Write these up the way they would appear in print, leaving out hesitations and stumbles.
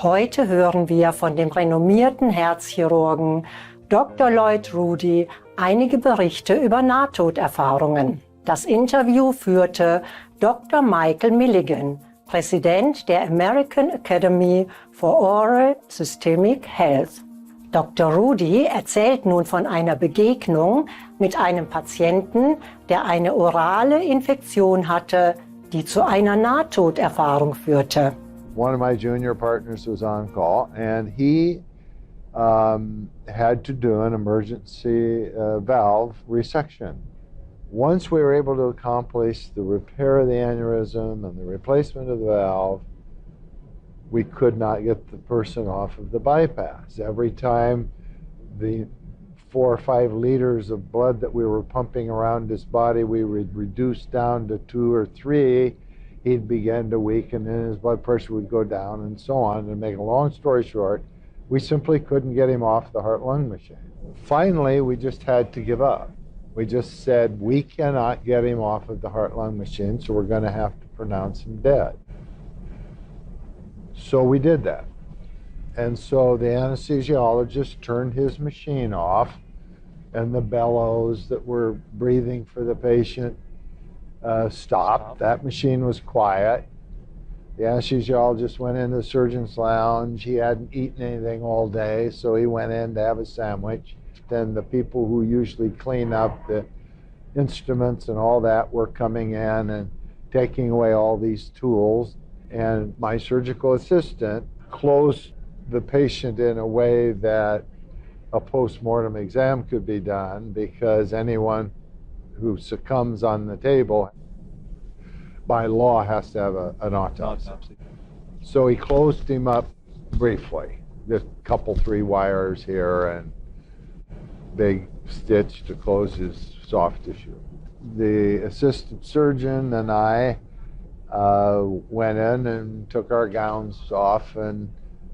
Heute hören wir von dem renommierten Herzchirurgen Dr. Lloyd Rudy einige Berichte über Nahtoderfahrungen. Das Interview führte Dr. Michael Milligan, Präsident der American Academy for Oral Systemic Health. Dr. Rudy erzählt nun von einer Begegnung mit einem Patienten, der eine orale Infektion hatte, die zu einer Nahtoderfahrung führte. One of my junior partners was on call, and he had to do an emergency valve resection. Once we were able to accomplish the repair of the aneurysm and the replacement of the valve, we could not get the person off of the bypass. Every time the 4 or 5 liters of blood that we were pumping around his body, we would reduce down to 2 or 3, he'd begin to weaken and his blood pressure would go down and so on. To make a long story short, we simply couldn't get him off the heart-lung machine. Finally, we just had to give up. We just said, we cannot get him off of the heart-lung machine, so we're going to have to pronounce him dead. So we did that. And so the anesthesiologist turned his machine off, and the bellows that were breathing for the patient stopped. That machine was quiet. The anesthesiologist went into the surgeon's lounge. He hadn't eaten anything all day, so he went in to have a sandwich. Then the people who usually clean up the instruments and all that were coming in and taking away all these tools. And my surgical assistant closed the patient in a way that a post-mortem exam could be done, because anyone who succumbs on the table by law has to have an autopsy. So he closed him up briefly, just a couple 3 wires here and big stitch to close his soft tissue. The assistant surgeon and I went in and took our gowns off and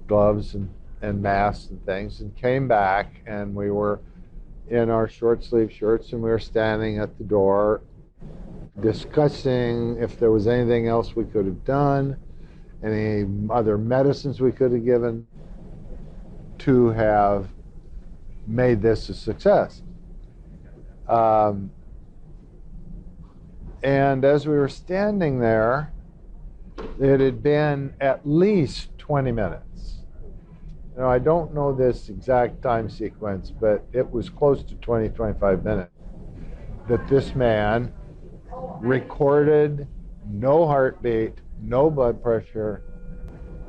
gloves and masks and things, and came back, and we were in our short sleeve shirts, and we were standing at the door discussing if there was anything else we could have done, any other medicines we could have given to have made this a success. And as we were standing there, it had been at least 20 minutes. Now, I don't know this exact time sequence, but it was close to 20, 25 minutes that this man recorded no heartbeat, no blood pressure,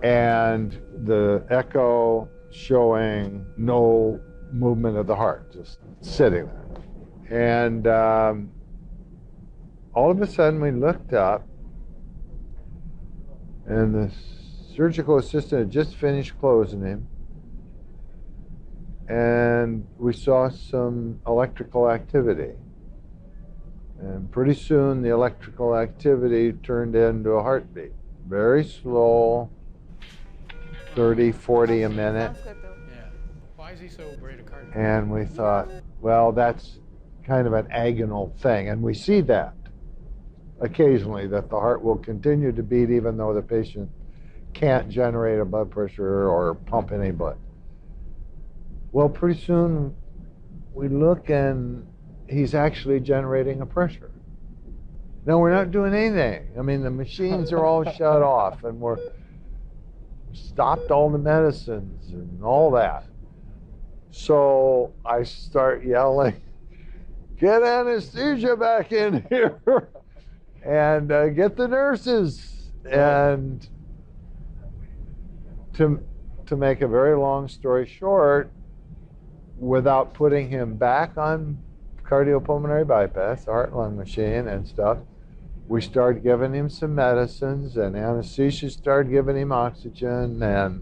and the echo showing no movement of the heart, just sitting there. And all of a sudden we looked up, and the surgical assistant had just finished closing him, and we saw some electrical activity. And pretty soon the electrical activity turned into a heartbeat. Very slow, 30, 40 a minute. Yeah. Why is he so bradycardic? And we thought, well, that's kind of an agonal thing. And we see that occasionally, that the heart will continue to beat even though the patient can't generate a blood pressure or pump any blood. Well, pretty soon we look and he's actually generating a pressure. Now, we're not doing anything. I mean, the machines are all shut off, and we're stopped all the medicines and all that. So I start yelling, get anesthesia back in here, and get the nurses. And to make a very long story short, without putting him back on cardiopulmonary bypass, heart-lung machine and stuff, we started giving him some medicines, and anesthesia started giving him oxygen, and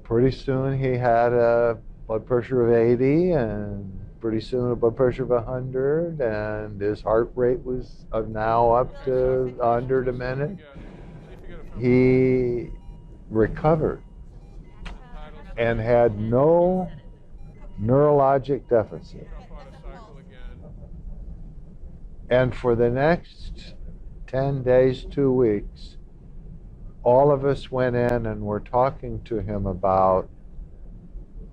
pretty soon he had a blood pressure of 80, and pretty soon a blood pressure of 100, and his heart rate was now up to 100 a minute. He recovered and had no neurologic deficit. And for the next 10 days, 2 weeks, all of us went in and were talking to him about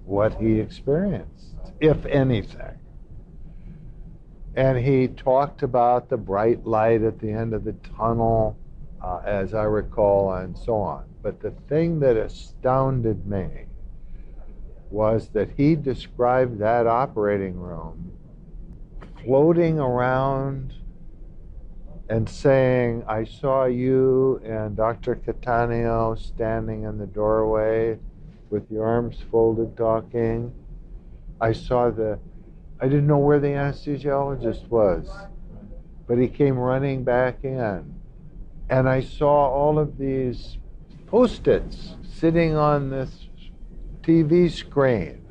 what he experienced, if anything. And he talked about the bright light at the end of the tunnel, as I recall, and so on. But the thing that astounded me was that he described that operating room floating around and saying, I saw you and Dr. Catania standing in the doorway with your arms folded talking. I didn't know where the anesthesiologist was, but he came running back in. And I saw all of these Post-its sitting on this TV screen.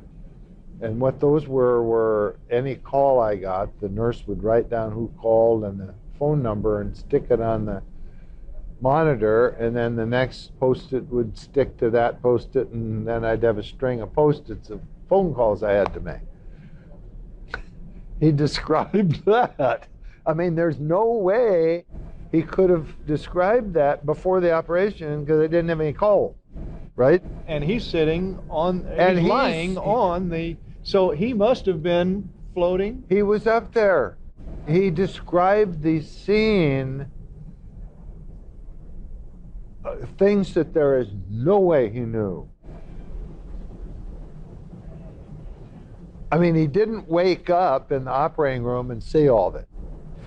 And what those were any call I got, the nurse would write down who called and the phone number and stick it on the monitor, and then the next Post-it would stick to that Post-it, and then I'd have a string of Post-its of phone calls I had to make. He described that. I mean, there's no way he could have described that before the operation because they didn't have any call, right? And he's sitting on, And he's he's lying on the, so he must have been floating. He was up there. He described the scene, things that there is no way he knew. I mean, he didn't wake up in the operating room and see all of it.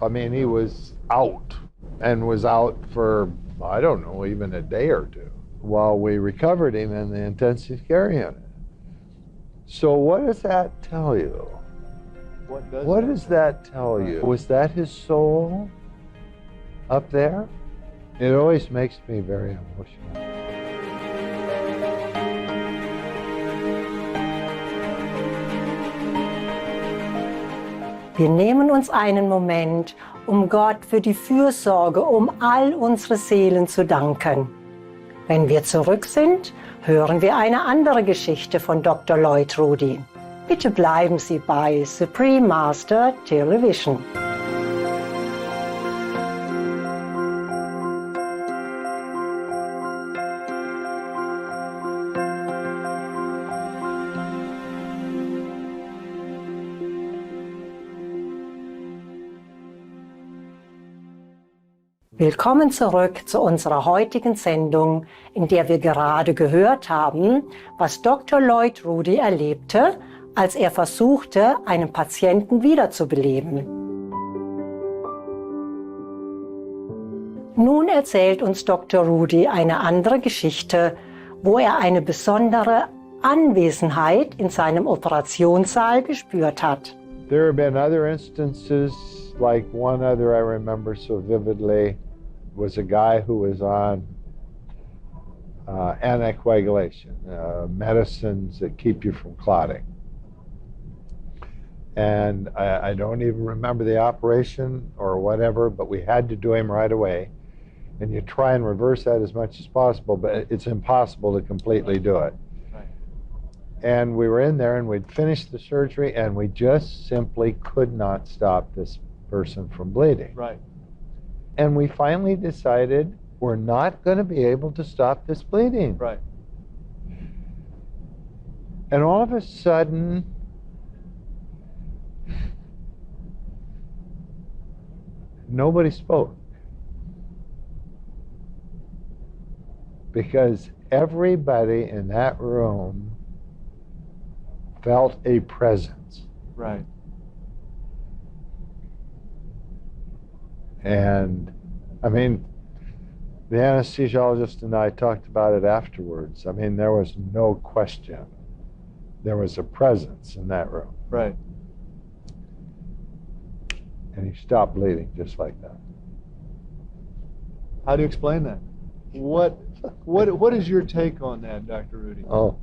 I mean, he was out, and was out for, I don't know, even a day or two while we recovered him in the intensive care unit. So what does that tell you? What does that tell you? Was that his soul up there? It always makes me very emotional. Wir nehmen uns einen Moment, um Gott für die Fürsorge um all unsere Seelen zu danken. Wenn wir zurück sind, hören wir eine andere Geschichte von Dr. Lloyd Rudy. Bitte bleiben Sie bei Supreme-Master-Television. Willkommen zurück zu unserer heutigen Sendung, in der wir gerade gehört haben, was Dr. Lloyd Rudy erlebte, als er versuchte, einen Patienten wiederzubeleben. Nun erzählt uns Dr. Rudy eine andere Geschichte, wo er eine besondere Anwesenheit in seinem Operationssaal gespürt hat. There have been other instances, like one other I remember so vividly, was a guy who was on anticoagulation, medicines that keep you from clotting. And I don't even remember the operation or whatever, but we had to do him right away. And you try and reverse that as much as possible, but it's impossible to completely do it. Right. And we were in there and we'd finished the surgery and we just simply could not stop this person from bleeding. Right. And we finally decided we're not going to be able to stop this bleeding. Right. And all of a sudden, nobody spoke. Because everybody in that room felt a presence. Right. And I mean, the anesthesiologist and I talked about it afterwards. I mean, there was no question. There was a presence in that room. Right. And he stopped bleeding just like that. How do you explain that? What is your take on that, Dr. Rudy? Oh,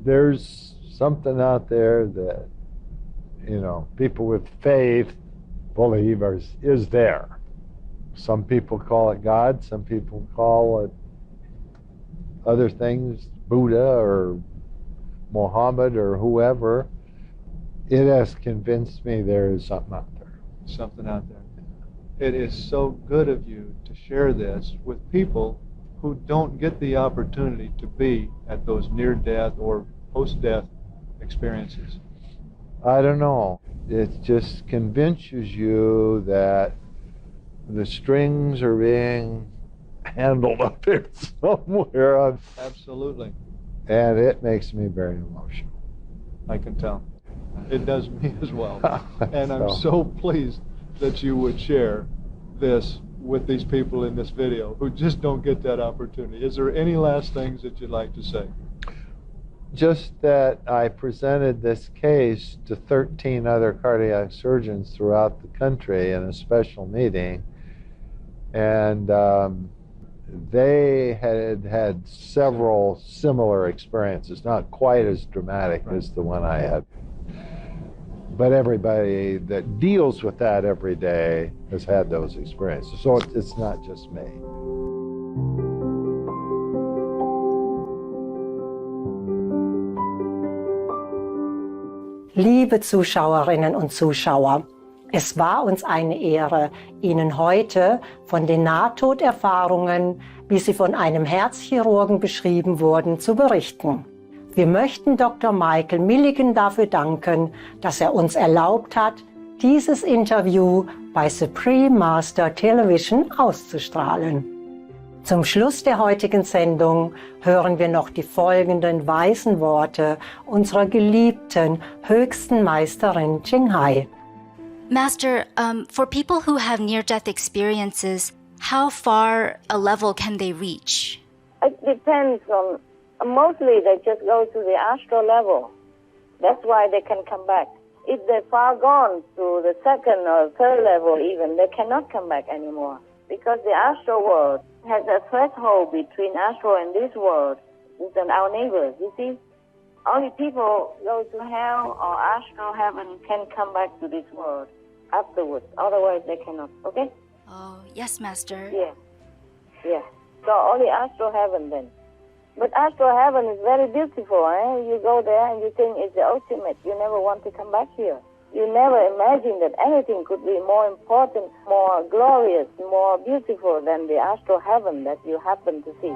there's something out there that, you know, people with faith believe is there. Some people call it God, some people call it other things, Buddha or Muhammad or whoever. It has convinced me there is something out there. Something out there. It is so good of you to share this with people who don't get the opportunity to be at those near-death or post-death experiences? I don't know. It just convinces you that the strings are being handled up there somewhere. Absolutely. And it makes me very emotional. I can tell. It does me as well. And I'm so pleased that you would share this with these people in this video who just don't get that opportunity. Is there any last things that you'd like to say? Just that I presented this case to 13 other cardiac surgeons throughout the country in a special meeting, and they had several similar experiences, not quite as dramatic as the one I had. But everybody that deals with that every day has had those experiences. So it's not just me. Liebe Zuschauerinnen und Zuschauer, es war uns eine Ehre, Ihnen heute von den Nahtoderfahrungen, wie sie von einem Herzchirurgen beschrieben wurden, zu berichten. Wir möchten Dr. Michael Milligan dafür danken, dass er uns erlaubt hat, dieses Interview bei Supreme-Master-Television auszustrahlen. Zum Schluss der heutigen Sendung hören wir noch die folgenden weisen Worte unserer geliebten höchsten Meisterin Qinghai. Master, for people who have near-death experiences, how far a level can they reach? It depends on, mostly they just go to the astral level. That's why they can come back. If they're far gone to the second or third level even, they cannot come back anymore. Because the astral world has a threshold between astral and this world. These are our neighbors, you see. Only people go to hell or astral heaven can come back to this world afterwards. Otherwise they cannot, okay? Oh, yes, Master. Yeah. So only astral heaven then. But astral heaven is very beautiful, eh? You go there and you think it's the ultimate. You never want to come back here. You never imagine that anything could be more important, more glorious, more beautiful than the astral heaven that you happen to see.